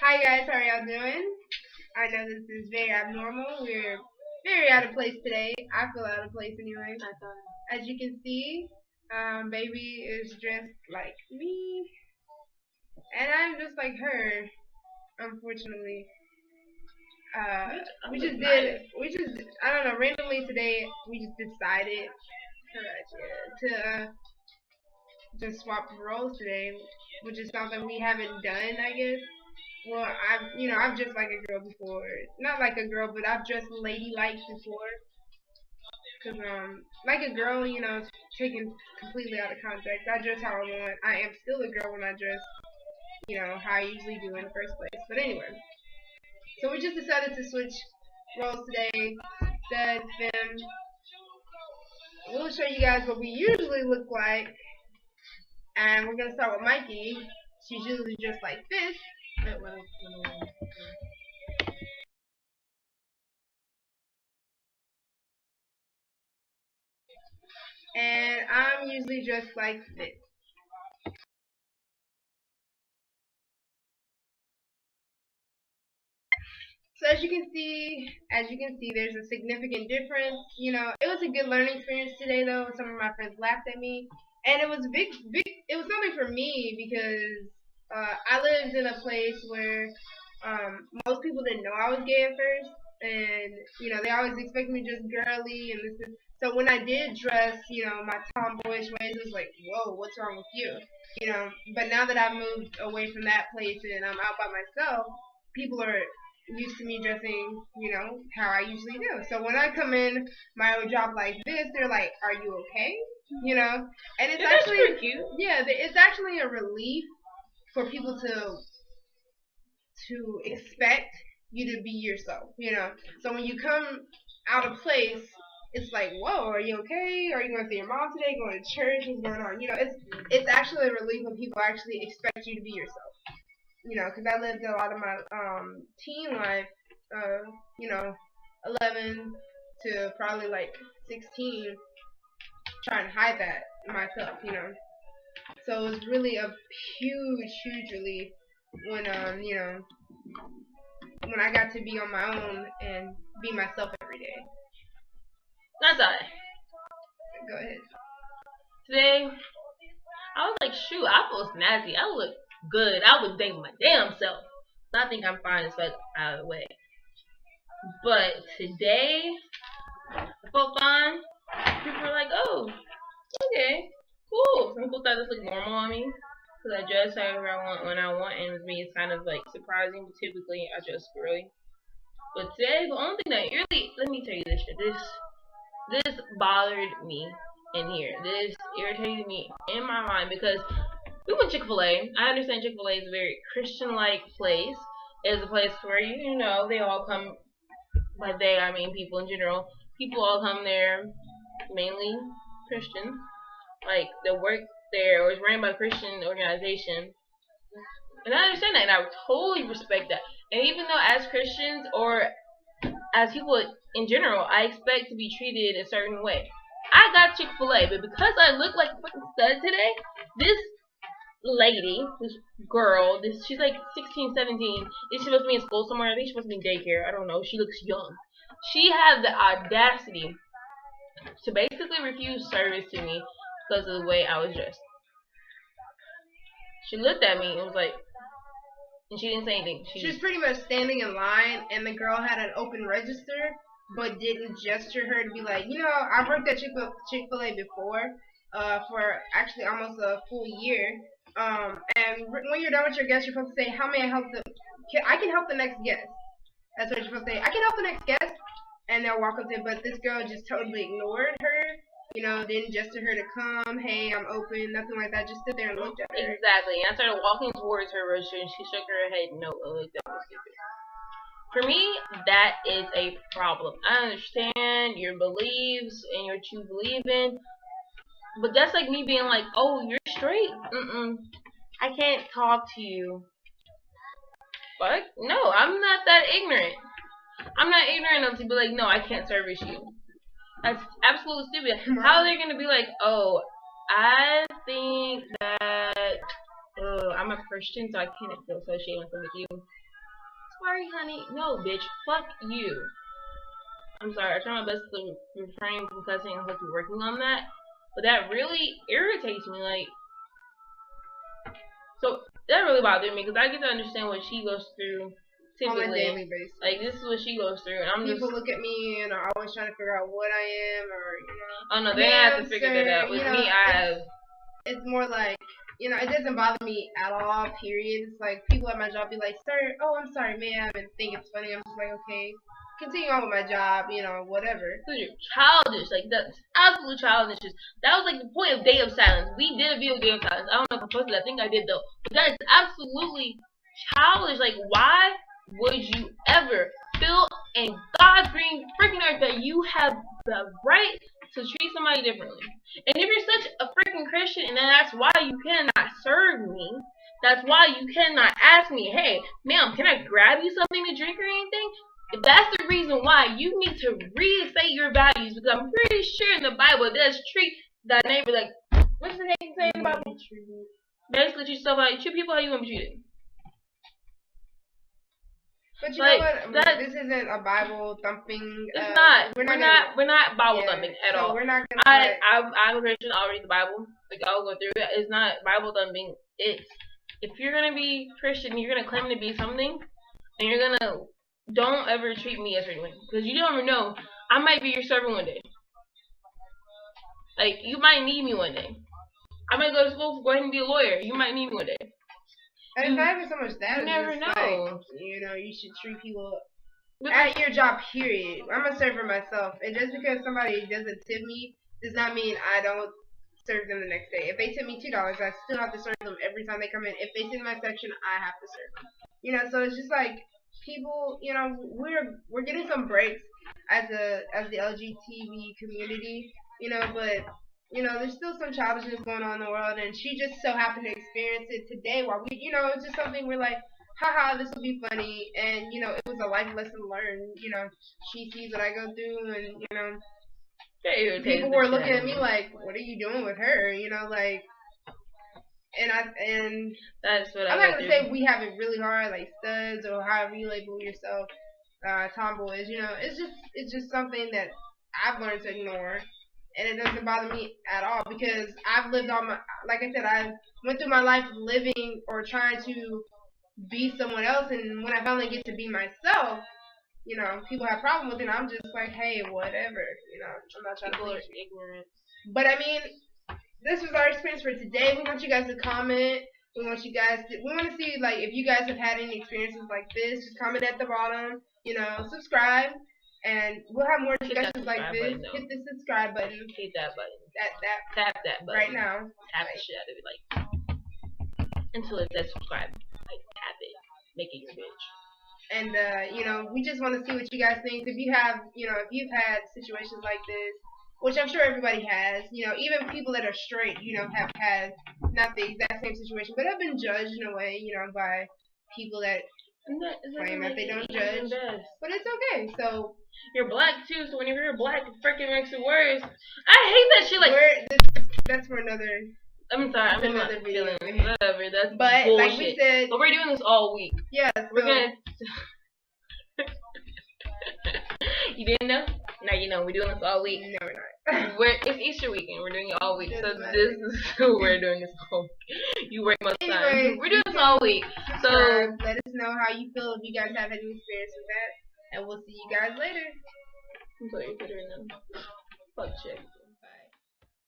Hi guys, how are y'all doing? I know this is very abnormal. We're very out of place today. I feel out of place anyway. As you can see, baby is dressed like me, and I'm just like her. Unfortunately, I don't know, randomly today we just decided to just swap roles today, which is something we haven't done, I guess. Well, I've dressed like a girl before. Not like a girl, but I've dressed ladylike before. Cause like a girl, is taken completely out of context. I dress how I want. I am still a girl when I dress, how I usually do in the first place. But anyway, so we just decided to switch roles today. That then we'll show you guys what we usually look like, and we're gonna start with Mikey. She's usually dressed like this. And I'm usually dressed like this. So as you can see, there's a significant difference. It was a good learning experience today, though. Some of my friends laughed at me, and it was big. It was something for me because I lived in a place where most people didn't know I was gay at first, and they always expected me to dress girly and this. So when I did dress, my tomboyish ways, it was like, whoa, what's wrong with you? But now that I've moved away from that place and I'm out by myself, people are used to me dressing, how I usually do. So when I come in my old job like this, they're like, "Are you okay?" And it's actually pretty cute. Yeah, it's actually a relief for people to expect you to be yourself. So when you come out of place, it's like, "Whoa, are you okay? Are you going to see your mom today? Going to church? What's going on?" It's actually a relief when people actually expect you to be yourself. Because I lived a lot of my teen life, uh, 11 to probably like 16, trying to hide that myself. So it was really a huge, huge relief when, when I got to be on my own and be myself every day. That's all right. Go ahead. Today, I was like, shoot, I feel snazzy. I look good. I would thank my damn self. I think I'm fine as fuck out of the way. But today, I felt fine. People were like, oh, okay, cool. Some people thought this looked normal on me. Because I dress however I want when I want. And with me, it's kind of like surprising. But typically, I dress girly. But today, the only thing that really, let me tell you this shit. This bothered me in here. This irritated me in my mind because we went Chick-fil-A. I understand Chick-fil-A is a very Christian-like place. It's a place where, they all come, by they, I mean people in general. People all come there, mainly Christian. Like, they work there, or it's ran by a Christian organization. And I understand that, and I totally respect that. And even though as Christians, or as people in general, I expect to be treated a certain way. I got Chick-fil-A, but because I look like a fucking stud today, this lady, this girl, she's like 16, 17. Is she supposed to be in school somewhere? I think she's supposed to be in daycare. I don't know. She looks young. She had the audacity to basically refuse service to me because of the way I was dressed. She looked at me and was like, and she didn't say anything. She was pretty much standing in line, and the girl had an open register, but didn't gesture her to be like, I worked at Chick-fil-A before, for actually almost a full year. And when you're done with your guest, you're supposed to say, "How may I help the? I can help the next guest." That's what you're supposed to say. "I can help the next guest," and they'll walk up to it. But this girl just totally ignored her. Didn't gesture her to come. "Hey, I'm open." Nothing like that. Just stood there and looked at her. Exactly. And I started walking towards her register, and she shook her head no. Like, that was stupid. For me, that is a problem. I understand your beliefs and what you believe in, but that's like me being like, "Oh, you're straight? I can't talk to you." But no, I'm not that ignorant. I'm not ignorant enough to be like, "No, I can't service you." That's absolutely stupid. How are they gonna be like, "Oh, I think that I'm a Christian, so I can't feel associated with you"? sorry, honey. No, bitch. Fuck you. I'm sorry. I try my best to refrain from cussing. I'm supposed to be working on that. But that really irritates me. Like, so that really bothered me because I get to understand what she goes through typically. On a daily basis. Like, this is what she goes through. And people look at me and are always trying to figure out what I am or, you know. Oh, no, they have to figure that out. With me, it's more like, you know, it doesn't bother me at all, period. It's like, people at my job be like, sir, oh, I'm sorry, ma'am, and think it's funny. I'm just like, okay, continue on with my job, you know, whatever. You're childish. Like, that's absolutely childish. That was, like, the point of Day of Silence. We did a video Day of Silence. I don't know if I posted it. I think I did, though. But that is absolutely childish. Like, why would you ever feel in God's green freaking earth that you have the right to treat somebody differently? And if you're such a freaking Christian, and then that's why you cannot serve me, that's why you cannot ask me, hey, ma'am, can I grab you something to drink or anything? If that's the reason why, you need to restate your values, because I'm pretty sure in the Bible it does treat that neighbor like, what's the name saying in the Bible? Basically treat yourself how you treat people how you want to be treated. But you know what? This isn't a Bible thumping. It's not. We're not Bible thumping at all. We're not gonna. I'm a Christian. I'll read the Bible. Like, I'll go through it. It's not Bible thumping. It's, if you're gonna be Christian, you're gonna claim to be something, and you're gonna, don't ever treat me as anyone, because you don't ever know. I might be your servant one day. Like, you might need me one day. I might go to school, go ahead and be a lawyer. You might need me one day. And it's not even so much that. You never know. Like, you know, you should treat people at your job, period. I'm a server myself. And just because somebody doesn't tip me does not mean I don't serve them the next day. If they tip me $2, I still have to serve them every time they come in. If they sit in my section, I have to serve them. You know, so it's just like, people, you know, we're getting some breaks as the LGBT community, you know, but you know, there's still some childishness going on in the world, and she just so happened to experience it today while we, you know, it's just something we're like, haha, this will be funny, and, you know, it was a life lesson learned, you know, she sees what I go through, and, you know, people were looking at me like, what are you doing with her, you know, like, and that's what I'm not gonna say we have it really hard, like studs, or however you label yourself, tomboys, you know, it's just something that I've learned to ignore. And it doesn't bother me at all, because I've lived all my, like I said, I went through my life living or trying to be someone else, and when I finally get to be myself, you know, people have a problem with it, and I'm just like, hey, whatever, you know, I'm not trying to be ignorant. But I mean, this was our experience for today. We want you guys to comment. We want to see, like, if you guys have had any experiences like this, just comment at the bottom, you know, subscribe. And we'll have more discussions like this. Hit the subscribe button. Hit that button. Tap that button. Right now. Tap the shit out of it, like, until it says subscribe. Like, tap it. Make it your bitch. And, you know, we just want to see what you guys think. If you have, you know, if you've had situations like this, which I'm sure everybody has, you know, even people that are straight, you know, have had not the exact same situation, but have been judged in a way, you know, by people that claim that they don't judge. But it's okay, so. You're black too, so whenever you're black, it freaking makes it worse. I hate that shit. Like, that's for another. I'm sorry, I'm in my feelings. Whatever, that's but bullshit. Like we said, but we're doing this all week. Yeah, we're gonna. You didn't know? Now you know. We're doing this all week. No, we're not. It's Easter weekend. We're doing it all week. So this is we're doing this all week. You work most of the time. We're doing this all week. So let us know how you feel if you guys have any experience with that. And we'll see you guys later. I'm sorry, you're now. Fuck shit.